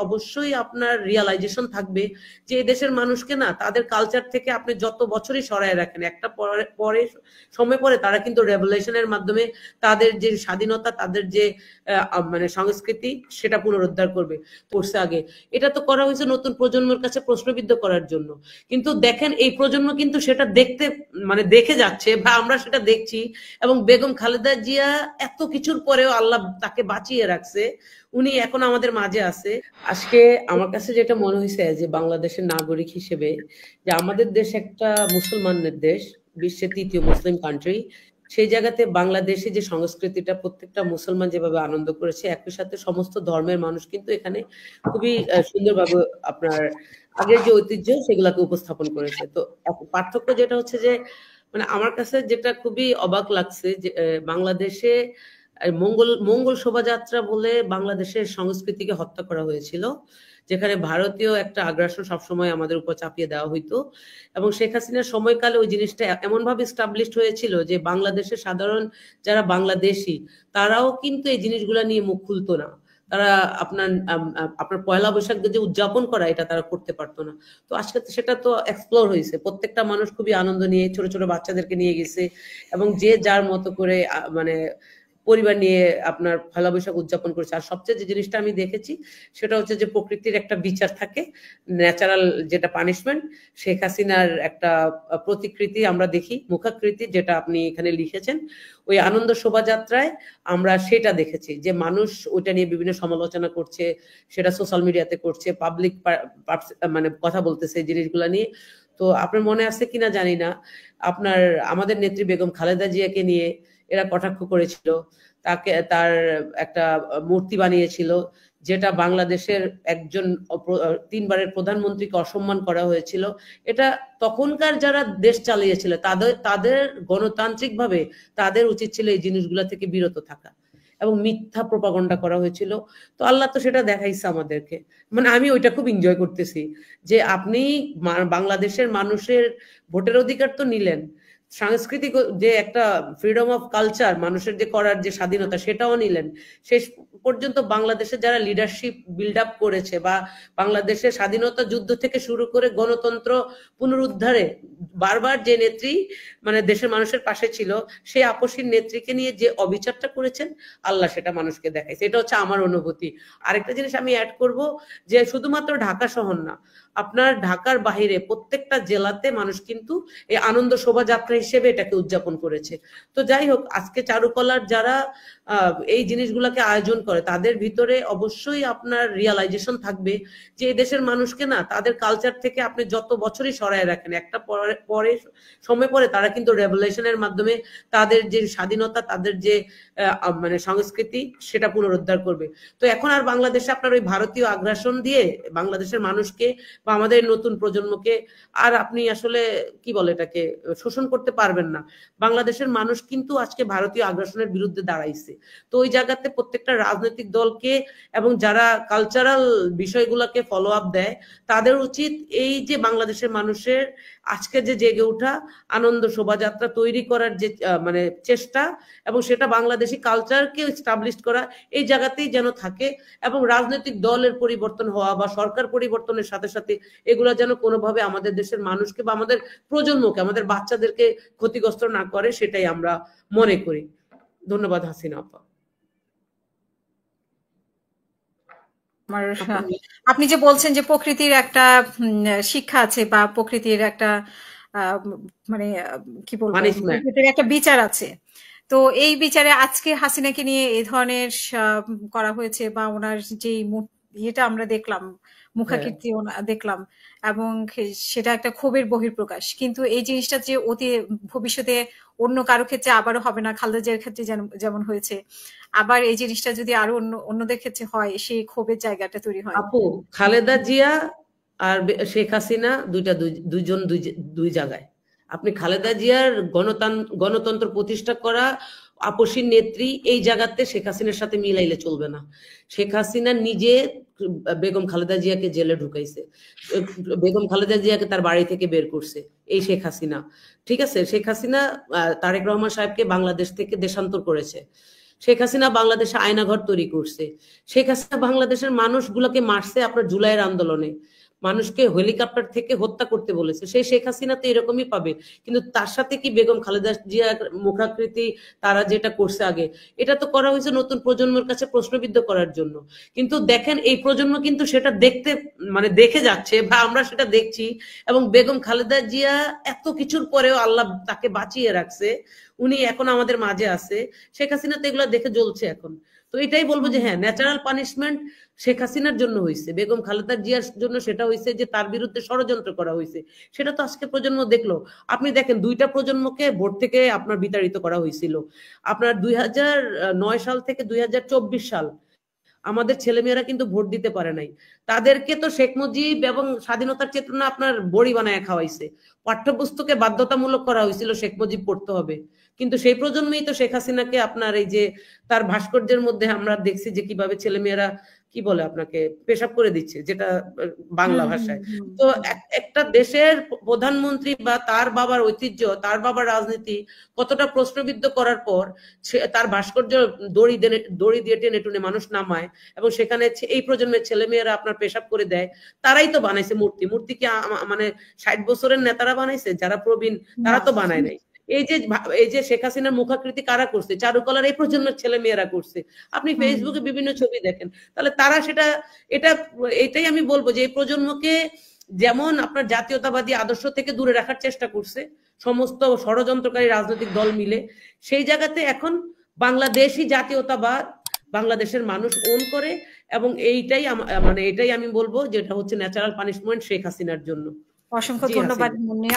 অবশ্যই আপনার রিয়ালাইজেশন থাকবে যে এই দেশের মানুষকে না তাদের কালচার থেকে আপনি যত বছরই সরায় রাখেন, একটা পরে সময় পরে তারা কিন্তু রেভলিউশনের মাধ্যমে তাদের যে স্বাধীনতা, তাদের যে মানে সংস্কৃতি, সেটা পুনরুদ্ধার করছে আগে। এটা তো করা হয়েছে নতুন প্রজন্মের কাছে প্রশ্নবিদ্ধ করার জন্য, কিন্তু দেখেন এই প্রজন্ম কিন্তু সেটা দেখতে মানে দেখে যাচ্ছে বা আমরা সেটা দেখছি। এবং বেগম খালেদা জিয়া এত কিছুর পরেও আল্লাহ তাকে বাঁচিয়ে রাখছে, উনি এখন আমাদের মাঝে আছে। আজকে আমার কাছে যেটা মনে হয়েছে যে বাংলাদেশের নাগরিক হিসেবে, যে আমাদের দেশ একটা মুসলমানদের দেশ, বিশ্বের তৃতীয় মুসলিম কান্ট্রি, সেই জায়গাতে বাংলাদেশে যে সংস্কৃতিটা প্রত্যেকটা মুসলমান যেভাবে আনন্দ করেছে, একই সাথে সমস্ত ধর্মের মানুষ কিন্তু এখানে খুবই সুন্দরভাবে আপনার আগের যে ঐতিহ্য সেগুলাকে উপস্থাপন করেছে। তো পার্থক্য যেটা হচ্ছে যে মানে আমার কাছে যেটা খুবই অবাক লাগছে যে বাংলাদেশে মঙ্গল শোভাযাত্রা বলে বাংলাদেশের সংস্কৃতিকে হত্যা করা হয়েছিল, যেখানে ভারতীয় একটা আগ্রাসন সবসময় আমাদের উপর চাপিয়ে দেওয়া হইতো। এবং শেখ হাসিনার সময়কালে ওই জিনিসটা এমন ভাবে স্টাবলিশড হয়েছিল যে বাংলাদেশের সাধারণ যারা বাংলাদেশি তারাও কিন্তু এই জিনিসগুলা নিয়ে মুখ খুলতো না। তারা আপনার পয়লা বৈশাখ যে উদযাপন করা, এটা তারা করতে পারতো না। তো আজকে সেটা তো এক্সপ্লোর হয়েছে, প্রত্যেকটা মানুষ খুবই আনন্দ নিয়ে ছোট ছোট বাচ্চাদেরকে নিয়ে গেছে, এবং যে যার মতো করে মানে পরিবার নিয়ে আপনার পয়লা বৈশাখ উদযাপন করেছে। আর সবচেয়ে যে জিনিসটা আমি দেখেছি সেটা হচ্ছে যে প্রকৃতির একটা বিচার থাকে, ন্যাচারাল যেটা পানিশমেন্ট, শেখ হাসিনার একটা প্রতিকৃতি আমরা দেখি, মুখাকৃতি, যেটা আপনি এখানে লিখেছেন। ওই আনন্দ শোভাযাত্রায় আমরা সেটা দেখেছি যে মানুষ ওইটা নিয়ে বিভিন্ন সমালোচনা করছে, সেটা সোশ্যাল মিডিয়াতে করছে, পাবলিক মানে কথা বলতেছে জিনিসগুলো নিয়ে। তো আপনার মনে আছে কিনা জানি না, আপনার আমাদের নেত্রী বেগম খালেদা জিয়াকে নিয়ে এরা কটাক্ষ করেছিল, তার একটা মূর্তি বানিয়েছিল, যেটা বাংলাদেশের একজন 3বারের প্রধানমন্ত্রীকে অসম্মান করা হয়েছিল। এটা তখনকার যারা দেশ চালিয়েছিল তাদের গণতান্ত্রিক ভাবে তাদের উচিত ছিল এই জিনিসগুলা থেকে বিরত থাকা, এবং মিথ্যা প্রপাগন্ডা করা হয়েছিল। তো আল্লাহ তো সেটা দেখাইছে আমাদেরকে। মানে আমি ওইটা খুব এনজয় করতেছি যে আপনি বাংলাদেশের মানুষের ভোটের অধিকার তো নিলেন, সাংস্কৃতিক যে একটা ফ্রিডম অফ কালচার, মানুষের যে করার যে স্বাধীনতা, সেটাও নিলেন। শেষ পর্যন্ত বাংলাদেশে যারা লিডারশিপ বিল্ড আপ করেছে বা বাংলাদেশের স্বাধীনতা যুদ্ধ থেকে শুরু করে গণতন্ত্র পুনরুদ্ধারে বারবার যে নেত্রী মানে দেশের মানুষের পাশে ছিল, সেই আপসীর নেত্রীকে নিয়ে যে অবিচারটা করেছেন, আল্লাহ সেটা মানুষকে দেখাইছে। এটা হচ্ছে আমার অনুভূতি। আরেকটা জিনিস আমি অ্যাড করব, যে শুধুমাত্র ঢাকা শহর না, আপনার ঢাকার বাহিরে প্রত্যেকটা জেলাতে মানুষ কিন্তু এই আনন্দ শোভাযাত্রা হিসেবে এটাকে উদযাপন করেছে। তো যাই হোক, আজকে চারুকলার যারা এই জিনিসগুলোকে আয়োজন করে তাদের ভিতরে অবশ্যই আপনার রিয়ালাইজেশন থাকবে যে এই দেশের মানুষকে না তাদের কালচার থেকে আপনি যত বছরই সরায় রাখেন, একটা পরে সময় পরে তারা কিন্তু রেভলিউশনের মাধ্যমে তাদের যে স্বাধীনতা, তাদের যে মানে সংস্কৃতি, সেটা পুনরুদ্ধার করবে। তো এখন আর বাংলাদেশে আপনার ওই ভারতীয় আগ্রাসন দিয়ে বাংলাদেশের মানুষকে বা আমাদের নতুন প্রজন্মকে আর আপনি আসলে কি বলে এটাকে শোষণ করতে পারবেন না। বাংলাদেশের মানুষ কিন্তু আজকে ভারতীয় আগ্রাসনের বিরুদ্ধে দাঁড়াইছে। তো ওই জায়গাতে প্রত্যেকটা রাজনৈতিক দলকে এবং যারা কালচারাল বিষয়গুলোকে ফলো আপ দেয়, তাদের উচিত এই যে বাংলাদেশের মানুষের আজকে যে জেগে ওঠা আনন্দ শোভাযাত্রা তৈরি করার যে মানে চেষ্টা, এবং সেটা বাংলাদেশি কালচারকে এস্টাবলিশ করা, এই জায়গাতেই যেন থাকে। এবং রাজনৈতিক দলের পরিবর্তন হওয়া বা সরকার পরিবর্তনের সাথে সাথে এগুলো যেন কোনোভাবে আমাদের দেশের মানুষকে বা আমাদের প্রজন্মকে, আমাদের বাচ্চাদেরকে ক্ষতিগ্রস্ত না করে, সেটাই আমরা মনে করি। ধন্যবাদ হাসিনা আপা। আপনি যে বলছেন যে প্রকৃতির একটা শিক্ষা আছে বা প্রকৃতির একটা মানে কি বলবো, প্রকৃতির একটা বিচার আছে, তো এই বিচারে আজকে হাসিনাকে নিয়ে এই ধরনের করা হয়েছে বা ওনার যে ইয়েটা আমরা দেখলাম, মুখাকৃতি দেখলাম, এবং সেটা একটা ক্ষোভের বহিঃপ্রকাশ। কিন্তু এই জিনিসটা যে অতি ভবিষ্যতে অন্য কারো ক্ষেত্রে আবারও হবে না, খালেদা জিয়ার ক্ষেত্রে যেমন হয়েছে, আবার এই জিনিসটা যদি আরো অন্যদের ক্ষেত্রে হয়, সেই ক্ষোভের জায়গাটা তৈরি হয়। আপু, খালেদা জিয়া আর শেখ হাসিনা দুইজন দুই জায়গায়। আপনি খালেদা জিয়ার গণতন্ত্র প্রতিষ্ঠা করা আপসী নেত্রী, এই জায়গাতে শেখ হাসিনার সাথে মিলাইলে চলবে না। শেখ হাসিনা নিজে বেগম খালেদা জিয়াকে জেলে ঢুকাইছে, বেগম খালেদা জিয়াকে তার বাড়ি থেকে বের করছে এই শেখ হাসিনা। ঠিক আছে, শেখ হাসিনা তারেক রহমান সাহেবকে বাংলাদেশ থেকে দেশান্তর করেছে। শেখ হাসিনা বাংলাদেশে আয়নাঘর তৈরি করছে। শেখ হাসিনা বাংলাদেশের মানুষগুলোকে মারছে আপনার জুলাইয়ের আন্দোলনে, মানুষকে হেলিকপ্টার থেকে হত্যা করতে বলেছে। সেই শেখ হাসিনা তো এরকমই পাবে, কিন্তু তার সাথে কি বেগম খালেদা জিয়া মুখাকৃতি তারা যেটা করছে আগে, এটা তো করা হয়েছে নতুন প্রজন্মের কাছে প্রশ্নবিদ্ধ করার জন্য। কিন্তু দেখেন এই প্রজন্ম কিন্তু সেটা দেখতে মানে দেখে যাচ্ছে, বা আমরা সেটা দেখছি। এবং বেগম খালেদা জিয়া এত কিছুর পরেও আল্লাহ তাকে বাঁচিয়ে রাখছে, উনি এখন আমাদের মাঝে আছে। শেখ হাসিনা তো এগুলো দেখে জ্বলছে এখন। তো এটাই বলবো যে হ্যাঁ, ন্যাচারাল পানিশমেন্ট শেখ হাসিনার জন্য হয়েছে, বেগম খালেদা জিয়ার জন্য সেটা হয়েছে যে তার বিরুদ্ধে ষড়যন্ত্র করা হয়েছে, সেটা তো আজকে প্রজন্ম দেখলো। আপনি দেখেন দুইটা প্রজন্মকে ভোট থেকে আপনার বিতাড়িত করা হয়েছিল। আপনার 2009 সাল থেকে 2024 সাল আমাদের ছেলেমেয়েরা কিন্তু ভোট দিতে পারে নাই। তাদেরকে তো শেখ মুজিব এবং স্বাধীনতার চেতনা আপনার বড়ি বানায় খাওয়াইছে, পাঠ্যপুস্তকে বাধ্যতামূলক করা হয়েছিল শেখ মুজিব পড়তে হবে। কিন্তু সেই প্রজন্মেই তো শেখ হাসিনাকে আপনার এই যে তার ভাস্কর্যের মধ্যে আমরা দেখছি যে কিভাবে ছেলেমেয়েরা কি বলে আপনাকে পেশাব করে দিচ্ছে, যেটা বাংলা ভাষায়। তো একটা দেশের প্রধানমন্ত্রী বা তার বাবার ঐতিহ্য, তার বাবার রাজনীতি কতটা প্রশ্নবিদ্ধ করার পর তার ভাস্কর্য দড়ি দিয়ে টেনে টুনে মানুষ নামায়, এবং সেখানে এই প্রজন্মের ছেলেমেয়েরা আপনার পেশাব করে দেয়। তারাই তো বানাইছে মূর্তি। মূর্তি কি মানে 60 বছরের নেতারা বানাইছে? যারা প্রবীণ তারা তো বানায় নাই। এই যে শেখ হাসিনার মুখাকৃতি কারা করছে? চারুকলার এই প্রজন্মের ছেলে মেয়েরা করছে। আপনি ফেসবুকে বিভিন্ন ছবি দেখেন, তাহলে তারা এটাই আমি বলবো যে এই প্রজন্মকে যেমন আপনার জাতীয়তাবাদী আদর্শ থেকে দূরে রাখার চেষ্টা করছে সমস্ত ষড়যন্ত্রকারী রাজনৈতিক দল মিলে, সেই জায়গাতে এখন বাংলাদেশি জাতীয়তাবাদ বাংলাদেশের মানুষ ওন করে। এবং এটাই আমি বলবো যেটা হচ্ছে ন্যাচারাল পানিশমেন্ট শেখ হাসিনার জন্য। অসংখ্য ধন্যবাদ মুন্নি।